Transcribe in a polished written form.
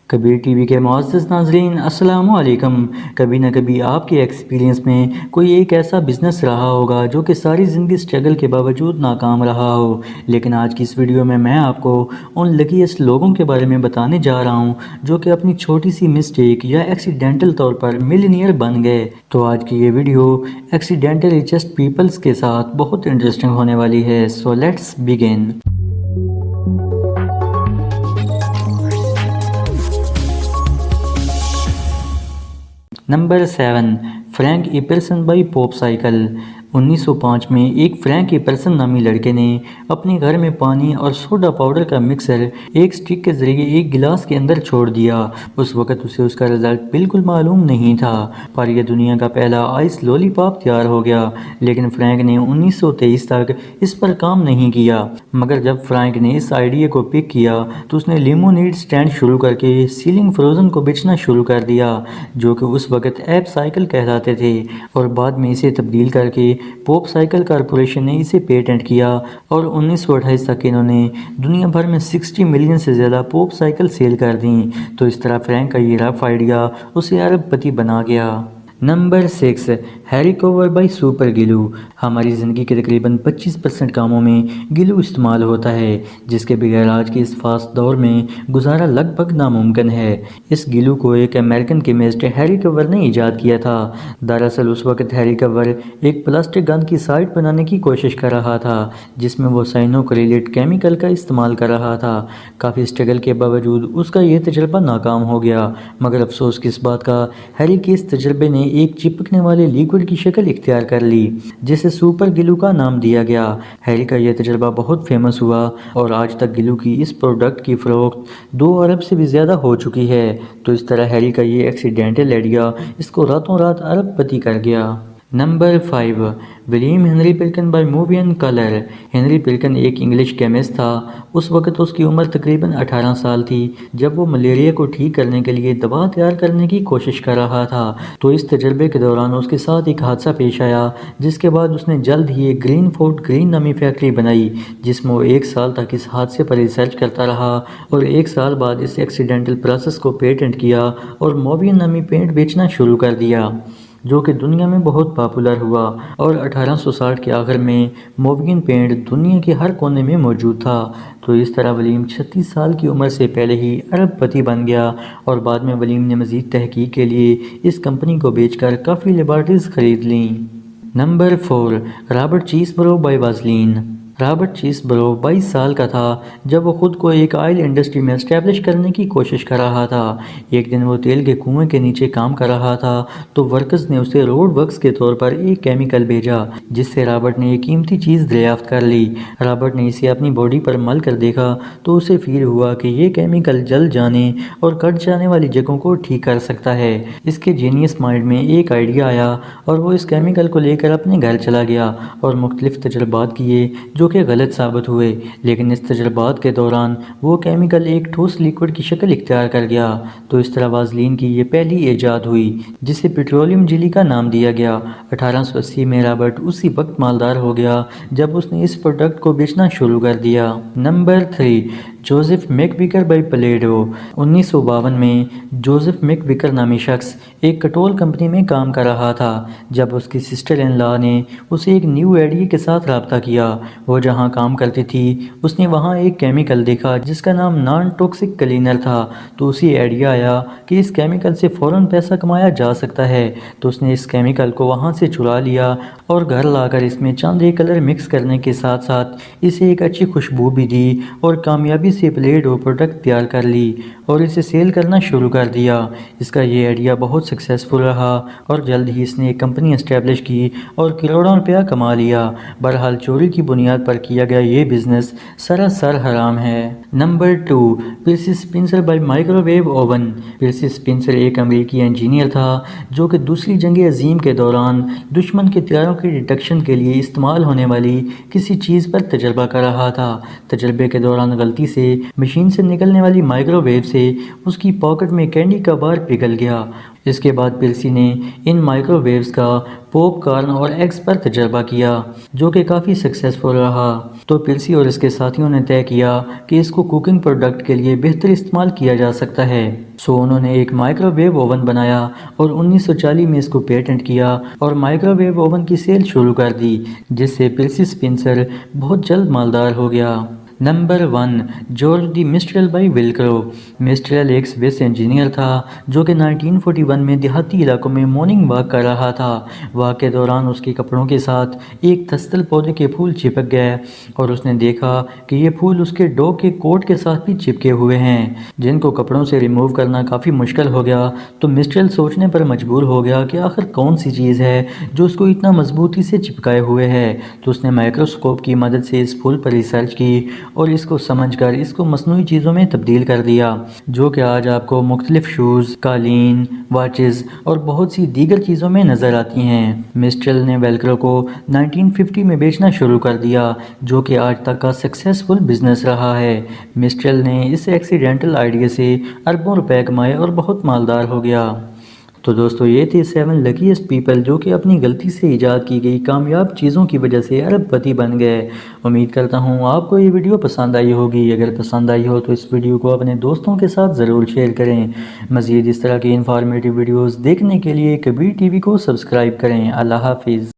کبیر T V کے معزز ناظرین السلام علیکم۔ کبھی نہ کبھی آپ کے ایکسپیرینس میں کوئی ایک ایسا بزنس رہا ہوگا جو کہ ساری زندگی سٹرگل کے باوجود ناکام رہا ہو، لیکن آج کی اس ویڈیو میں آپ کو ان لکیسٹ لوگوں کے بارے میں بتانے جا رہا ہوں جو کہ اپنی چھوٹی سی مسٹیک یا ایکسیڈنٹل طور پر ملینئر بن گئے۔ تو آج کی یہ ویڈیو ایکسیڈنٹل ریچسٹ پیپلز کے ساتھ بہت انٹرسٹنگ ہونے والی ہے۔ So let's begin. Number 7، Frank Epperson by Popsicle. 1905 میں ایک فرینک ایپرسن نامی لڑکے نے اپنے گھر میں پانی اور سوڈا پاؤڈر کا مکسر ایک سٹک کے ذریعے ایک گلاس کے اندر چھوڑ دیا۔ اس وقت اسے اس کا رزلٹ بالکل معلوم نہیں تھا، پر یہ دنیا کا پہلا آئس لولی پاپ تیار ہو گیا۔ لیکن فرینک نے 1923 تک اس پر کام نہیں کیا، مگر جب فرینک نے اس آئیڈیا کو پک کیا تو اس نے لیمونیڈ سٹینڈ شروع کر کے سیلنگ فروزن کو بیچنا شروع کر دیا، جو کہ اس وقت ایپ سائیکل کہلاتے تھے، اور بعد میں اسے تبدیل کر کے پوپ سائیکل کارپوریشن نے اسے پیٹنٹ کیا، اور 1928 تک انہوں نے دنیا بھر میں 60 ملین سے زیادہ پوپ سائیکل سیل کر دیں۔ تو اس طرح فرینک کا یہ رف آئیڈیا اسے ارب پتی بنا گیا۔ Number 6، Harry Coover by super glue. ہماری زندگی کے تقریباً 25% کاموں میں گلو استعمال ہوتا ہے، جس کے بغیر آج کے اس فاسٹ دور میں گزارا لگ بھگ ناممکن ہے۔ اس گلو کو ایک امریکن کیمسٹ ہیری کور نے ایجاد کیا تھا۔ دراصل اس وقت ہیری کور ایک پلاسٹک گن کی سائٹ بنانے کی کوشش کر رہا تھا، جس میں وہ سائنوکریلیٹ کیمیکل کا استعمال کر رہا تھا۔ کافی اسٹرگل کے باوجود اس کا یہ تجربہ ناکام ہو گیا، مگر افسوس کس بات کا، ہیری کے اس تجربے نے ایک چپکنے والے لیکوڈ کی شکل اختیار کر لی، جسے سپر گلو کا نام دیا گیا۔ ہیری کا یہ تجربہ بہت فیمس ہوا، اور آج تک گلو کی اس پروڈکٹ کی فروخت 2 ارب سے بھی زیادہ ہو چکی ہے۔ تو اس طرح ہیری کا یہ ایکسیڈنٹل آئیڈیا اس کو راتوں رات ارب پتی کر گیا۔ Number 5، William Henry Perkin by mauve and colour. Henry Perkin ایک انگلش کیمسٹ تھا۔ اس وقت اس کی عمر تقریباً 18 سال تھی جب وہ ملیریا کو ٹھیک کرنے کے لیے دوا تیار کرنے کی کوشش کر رہا تھا۔ تو اس تجربے کے دوران اس کے ساتھ ایک حادثہ پیش آیا، جس کے بعد اس نے جلد ہی ایک گرین فورٹ گرین نامی فیکٹری بنائی، جس میں وہ 1 سال تک اس حادثے پر ریسرچ کرتا رہا، اور 1 سال بعد اس ایکسیڈنٹل پروسیس کو پیٹنٹ کیا اور مووین نامی پینٹ بیچنا شروع کر دیا، جو کہ دنیا میں بہت پاپولر ہوا، اور 1860 کے آخر میں مووین پینٹ دنیا کے ہر کونے میں موجود تھا۔ تو اس طرح ولیم 36 سال کی عمر سے پہلے ہی ارب پتی بن گیا، اور بعد میں ولیم نے مزید تحقیق کے لیے اس کمپنی کو بیچ کر کافی لیبارٹریز خرید لیں۔ Number 4، Robert Chesebrough by Vaseline. Robert Chesebrough 22 سال کا تھا جب وہ خود کو ایک آئل انڈسٹری میں اسٹیبلش کرنے کی کوشش کر رہا تھا۔ ایک دن وہ تیل کے کنویں کے نیچے کام کر رہا تھا تو ورکرز نے اسے روڈ ورکس کے طور پر ایک کیمیکل بھیجا، جس سے رابرٹ نے ایک قیمتی چیز دریافت کر لی۔ رابرٹ نے اسے اپنی باڈی پر مل کر دیکھا تو اسے فیل ہوا کہ یہ کیمیکل جل جانے اور کٹ جانے والی جگہوں کو ٹھیک کر سکتا ہے۔ اس کے جینیس مائنڈ میں ایک آئیڈیا آیا، اور وہ اس کیمیکل کو لے کر اپنے گھر چلا گیا اور مختلف تجربات کیے جو کہ غلط ثابت ہوئے، لیکن اس تجربات کے دوران وہ کیمیکل ایک ٹھوس لیکوڈ کی شکل اختیار کر گیا۔ تو اس طرح وازلین کی یہ پہلی ایجاد ہوئی، جسے پیٹرولیم جیلی کا نام دیا گیا۔ 1880 میں رابرٹ اسی وقت مالدار ہو گیا جب اس نے اس پروڈکٹ کو بیچنا شروع کر دیا۔ Number 3، Joseph McVicker by Play Doh. 1952 میں جوزف میک ویکر نامی شخص ایک کٹول کمپنی میں کام کر رہا تھا جب اس کی سسٹر ان لا نے اسے ایک نیو آئیڈیا کے ساتھ رابطہ کیا۔ وہ جہاں کام کرتی تھی اس نے وہاں ایک کیمیکل دیکھا جس کا نام نان ٹاکسک کلینر تھا۔ تو اسی آئیڈیا آیا کہ اس کیمیکل سے فوراً پیسہ کمایا جا سکتا ہے۔ تو اس نے اس کیمیکل کو وہاں سے چرا لیا اور گھر لا کر اس میں چاندی کلر مکس کرنے کے ساتھ ساتھ اسے ایک اچھی خوشبو بھی دی، اور کامیابی سے پلیڈو پروڈکٹ تیار کر لی اور اسے سیل کرنا شروع کر دیا۔ اس کا یہ آئیڈیا بہت سکسیسفل رہا، اور جلد ہی اس نے ایک کمپنی اسٹیبلش کی اور کروڑوں روپیہ کما لیا۔ بہرحال چوری کی بنیاد پر کیا گیا یہ بزنس سراسر حرام ہے۔ Number 2، Percy Spencer by microwave oven. Percy Spencer ایک امریکی انجینئر تھا جو کہ دوسری جنگ عظیم کے دوران دشمن کے طیاروں کی ڈیٹیکشن کے لیے استعمال ہونے والی کسی چیز پر تجربہ کر رہا تھا۔ تجربے کے دوران غلطی سے مشین سے نکلنے والی مائکرو ویو سے اس کی پاکٹ میں کینڈی کا بار پگھل گیا۔ اس کے بعد پرسی نے ان مائکرو ویوز کا پوپ کارن اور ایگز پر تجربہ کیا جو کہ کافی سکسیسفل رہا۔ تو پرسی اور اس کے ساتھیوں نے طے کیا کہ اس کو کوکنگ پروڈکٹ کے لیے بہتر استعمال کیا جا سکتا ہے۔ انہوں نے ایک مائکرو ویو اوون بنایا اور 1940 میں اس کو پیٹنٹ کیا اور مائکرو ویو اوون کی سیل شروع کر دی، جس سے پرسی اسپنسر بہت جلد مالدار ہو گیا۔ Number 1، George de Mestral by Velcro. Mestral ایک سوئس انجینئر تھا جو کہ 1941 میں دیہاتی علاقوں میں مارننگ واک کر رہا تھا۔ واک کے دوران اس کے کپڑوں کے ساتھ ایک تھستل پودے کے پھول چپک گئے اور اس نے دیکھا کہ یہ پھول اس کے ڈاگ کے کوٹ کے ساتھ بھی چپکے ہوئے ہیں، جن کو کپڑوں سے ریموو کرنا کافی مشکل ہو گیا۔ تو مسٹریل سوچنے پر مجبور ہو گیا کہ آخر کون سی چیز ہے جو اس کو اتنا مضبوطی سے چپکائے ہوئے ہے۔ تو اس نے مائکروسکوپ کی مدد سے اس پھول پر ریسرچ کی اور اس کو سمجھ کر اس کو مصنوعی چیزوں میں تبدیل کر دیا، جو کہ آج آپ کو مختلف شوز، قالین، واچز اور بہت سی دیگر چیزوں میں نظر آتی ہیں۔ مسٹریل نے ویلکرو کو 1950 میں بیچنا شروع کر دیا، جو کہ آج تک کا سکسیسفل بزنس رہا ہے۔ مسٹریل نے اس ایکسیڈنٹل آئیڈیا سے اربوں روپے کمائے اور بہت مالدار ہو گیا۔ تو دوستو یہ تھے 7 لکیسٹ پیپل جو کہ اپنی غلطی سے ایجاد کی گئی کامیاب چیزوں کی وجہ سے ارب پتی بن گئے۔ امید کرتا ہوں آپ کو یہ ویڈیو پسند آئی ہوگی۔ اگر پسند آئی ہو تو اس ویڈیو کو اپنے دوستوں کے ساتھ ضرور شیئر کریں۔ مزید اس طرح کی انفارمیٹیو ویڈیوز دیکھنے کے لیے کبیر ٹی وی کو سبسکرائب کریں۔ اللہ حافظ۔